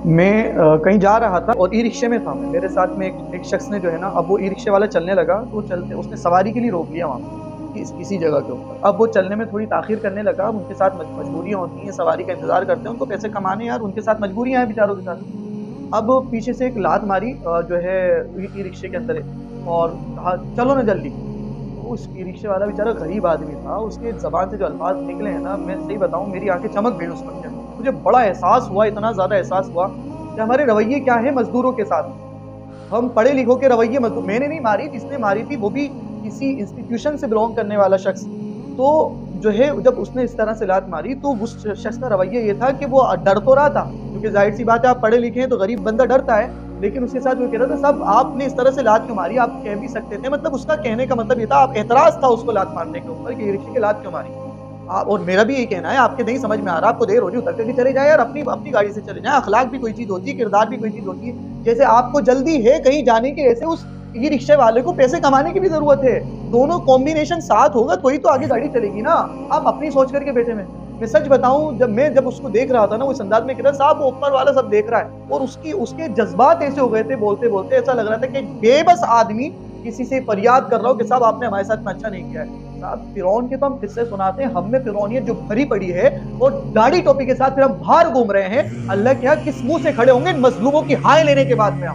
मैं कहीं जा रहा था और ई-रिक्शे में था मैं। मेरे साथ में एक शख्स ने जो है ना, अब वो ई-रिक्शे वाला चलने लगा, तो चलते उसने सवारी के लिए रोक लिया वहाँ पे किसी जगह के ऊपर। अब वो चलने में थोड़ी ताख़ीर करने लगा। अब उनके साथ मजबूरियाँ होती हैं, सवारी का इंतज़ार करते हैं, उनको पैसे कमाने हैं यार, उनके साथ मजबूरियाँ हैं बेचारों के साथ। अब पीछे से एक लात मारी जो है ई-रिक्शे के अंदर और कहा, "चलो ना जल्दी।" तो उस ई-रिक्शे वाला बेचारा गरीब आदमी था, उसके ज़बान से जो अल्फ़ाज़ निकले हैं ना, मैं सही बताऊँ मेरी आँखें चमक गईं उस वक़्त। मुझे बड़ा एहसास हुआ, इतना ज़्यादा एहसास हुआ कि हमारे रवैये क्या हैं मज़दूरों के साथ। हम पढ़े-लिखों के रवैये मज़दूर मैंने नहीं मारी, जिसने मारी थी वो भी किसी इंस्टीट्यूशन से बिलॉन्ग करने वाला शख़्स। तो जो है जब उसने इस तरह से लात मारी तो उस शख़्स का रवैया ये था कि वो डर तो रहा था, क्योंकि ज़ाहिर-सी बात है आप पढ़े-लिखे हैं तो गरीब बंदा डरता है। लेकिन उसके साथ वो कह रहा था, साहब आपने इस तरह से लात क्यों मारी? आप कह भी सकते थे, मतलब उसका कहने का मतलब ये था, आप एतराज़ था उसको लात मारने के ऊपर कि ई-रिक्शे की लात क्यों मारी? और मेरा भी यही कहना है, आपके नहीं समझ में आ रहा, आपको देर हो रही है, उतर के चले जाएँ यार, अपनी अपनी गाड़ी से चले जाएँ। अखलाक भी कोई चीज़ होती है, किरदार भी कोई चीज़ होती है। जैसे आपको जल्दी है कहीं जाने की, ऐसे उस ई-रिक्शे वाले को पैसे कमाने की भी ज़रूरत है। दोनों कॉम्बिनेशन साथ होगा तो ही तो आगे गाड़ी चलेगी ना। आप अपनी सोच करके बैठे में। मैं सच बताऊँ, जब उसको देख रहा था ना, वो इस अंदाज़ में कह रहा था, साहब वो ऊपर वाला सब देख रहा है, और उसके जज़्बात ऐसे हो गए थे बोलते-बोलते, ऐसा लग रहा था कि बेबस आदमी किसी से फरियाद कर रहा हो कि साहब आपने हमारे साथ इतना अच्छा नहीं किया है। साहब फिरौन के तो हम किस्से सुनाते हैं, हम में फिरौनियत जो भरी पड़ी है, और दाढ़ी टोपी के साथ फिर हम बाहर घूम रहे हैं। अल्लाह क्या किस मुँह से खड़े होंगे इन मज़लूमों की हाय लेने के बाद में हम।